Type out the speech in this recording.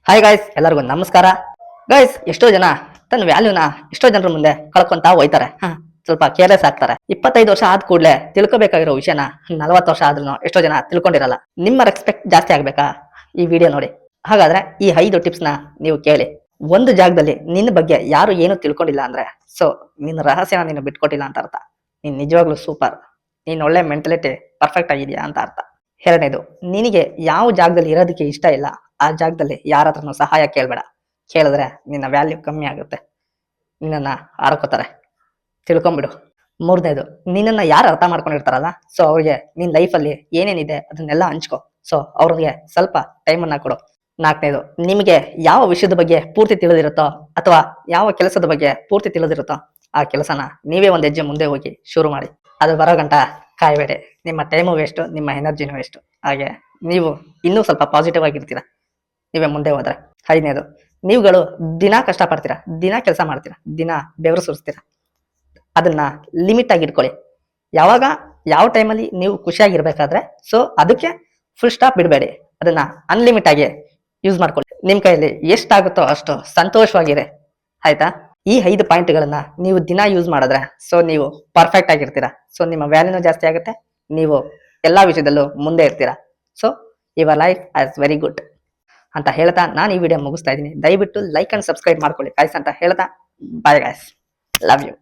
Hi guys, ಎಲ್ಲರಿಗೂ ನಮಸ್ಕಾರ. Guys, ಎಷ್ಟೋ ಜನ ತನ್ನ ವ್ಯಾಲ್ಯೂನ ಎಷ್ಟೋ ಜನರ ಮುಂದೆ ಕಳ್ಕೊಂತ ಹೋಯ್ತಾರೆ. ಸ್ವಲ್ಪ ಕೇರ್ಲೆಸ್ ಆಗ್ತಾರೆ. 25 ವರ್ಷ ಆದ ಕೂಡಲೇ ತಿಳ್ಕೊಬೇಕಾಗಿರೋ ವಿಷಯನ 40 ವರ್ಷ ಆದ್ರೂ ಎಷ್ಟೋ ಜನ ತಿಳ್ಕೊಂಡಿರಲ್ಲ. ನಿಮ್ಮ ರೆಸ್ಪೆಕ್ಟ್ ಜಾಸ್ತಿ ಆಗ್ಬೇಕಾ? ಈ ವಿಡಿಯೋ ನೋಡಿ. ಹಾಗಾದ್ರೆ ಈ 5 ಟಿಪ್ಸ್ ನ ನೀವು ಕೇಳಿ. ಒಂದು ಜಾಗದಲ್ಲಿ ನಿನ್ನ ಬಗ್ಗೆ ಯಾರು ಏನು ತಿಳ್ಕೊಂಡಿಲ್ಲ ಅಂದ್ರೆ, ಸೊ ನಿನ್ನ ರಹಸ್ಯನ ನೀನು ಬಿಟ್ಕೊಟ್ಟಿಲ್ಲ ಅಂತ ಅರ್ಥ. ನೀನ್ ನಿಜವಾಗ್ಲೂ ಸೂಪರ್, ನೀನ್ ಒಳ್ಳೆ ಮೆಂಟಲಿಟಿ ಪರ್ಫೆಕ್ಟ್ ಆಗಿದೆಯಾ ಅಂತ ಅರ್ಥ. ಎರಡನೇದು, ನಿನಗೆ ಯಾವ ಜಾಗದಲ್ಲಿ ಇರೋದಕ್ಕೆ ಇಷ್ಟ ಇಲ್ಲ ಆ ಜಾಗದಲ್ಲಿ ಯಾರ ಹತ್ರನೂ ಸಹಾಯ ಕೇಳಬೇಡ. ಕೇಳಿದ್ರೆ ನಿನ್ನ ವ್ಯಾಲ್ಯೂ ಕಮ್ಮಿ ಆಗುತ್ತೆ, ನಿನ್ನನ್ನ ಆರ್ಕೋತಾರೆ, ತಿಳ್ಕೊಂಬಿಡು. ಮೂರನೇದು, ನಿನ್ನನ್ನ ಯಾರು ಅರ್ಥ ಮಾಡ್ಕೊಂಡಿರ್ತಾರಲ್ಲ, ಸೊ ಅವ್ರಿಗೆ ನಿನ್ ಲೈಫಲ್ಲಿ ಏನೇನಿದೆ ಅದನ್ನೆಲ್ಲ ಹಂಚ್ಕೊ. ಸೊ ಅವ್ರಿಗೆ ಸ್ವಲ್ಪ ಟೈಮನ್ನ ಕೊಡು. ನಾಲ್ಕನೇದು, ನಿಮಗೆ ಯಾವ ವಿಷಯದ ಬಗ್ಗೆ ಪೂರ್ತಿ ತಿಳಿದಿರುತ್ತೋ ಅಥವಾ ಯಾವ ಕೆಲಸದ ಬಗ್ಗೆ ಪೂರ್ತಿ ತಿಳಿದಿರುತ್ತೋ ಆ ಕೆಲಸನ ನೀವೇ ಒಂದ್ ಹೆಜ್ಜೆ ಮುಂದೆ ಹೋಗಿ ಶುರು ಮಾಡಿ. ಅದು ಬರೋ ಗಂಟ ಕಾಯಬೇಡಿ. ನಿಮ್ಮ ಟೈಮು ವೇಸ್ಟ್, ನಿಮ್ಮ ಎನರ್ಜಿನೂ ವೇಸ್ಟ್. ಹಾಗೆ ನೀವು ಇನ್ನೂ ಸ್ವಲ್ಪ ಪಾಸಿಟಿವ್ ಆಗಿರ್ತೀರ ನೀವೇ ಮುಂದೆ ಹೋದ್ರೆ. ಐದನೇದು, ನೀವುಗಳು ದಿನ ಕಷ್ಟಪಡ್ತೀರಾ, ದಿನ ಕೆಲಸ ಮಾಡ್ತೀರಾ, ದಿನ ಬೆವರು ಸುರಿಸ್ತೀರಾ. ಅದನ್ನ ಲಿಮಿಟ್ ಆಗಿ ಇಟ್ಕೊಳ್ಳಿ. ಯಾವಾಗ ಯಾವ ಟೈಮಲ್ಲಿ ನೀವು ಖುಷಿಯಾಗಿರ್ಬೇಕಾದ್ರೆ ಸೊ ಅದಕ್ಕೆ ಫುಲ್ ಸ್ಟಾಪ್ ಬಿಡಬೇಡಿ. ಅದನ್ನ ಅನ್ಲಿಮಿಟ್ ಆಗಿ ಯೂಸ್ ಮಾಡ್ಕೊಳ್ಳಿ. ನಿಮ್ ಕೈಯಲ್ಲಿ ಎಷ್ಟಾಗುತ್ತೋ ಅಷ್ಟು ಸಂತೋಷವಾಗಿರಿ, ಆಯ್ತಾ? ಈ 5 ಪಾಯಿಂಟ್ಗಳನ್ನ ನೀವು ದಿನ ಯೂಸ್ ಮಾಡಿದ್ರೆ ಸೊ ನೀವು ಪರ್ಫೆಕ್ಟ್ ಆಗಿರ್ತೀರಾ. ಸೊ ನಿಮ್ಮ ವ್ಯಾಲ್ಯೂನು ಜಾಸ್ತಿ ಆಗುತ್ತೆ, ನೀವು ಎಲ್ಲಾ ವಿಷಯದಲ್ಲೂ ಮುಂದೆ ಇರ್ತೀರಾ. So your life as very good ಅಂತ ಹೇಳ್ತಾ ನಾನು ಈ ವಿಡಿಯೋ ಮುಗಿಸ್ತಾ ಇದ್ದೀನಿ. ದಯವಿಟ್ಟು ಲೈಕ್ ಅಂಡ್ ಸಬ್ಸ್ಕ್ರೈಬ್ ಮಾಡ್ಕೊಳ್ಳಿ ಗಾಯ್ಸ್ ಅಂತ ಹೇಳ್ತಾ ಬಾಯ್ ಗಾಯ್ಸ್, ಲವ್ ಯು.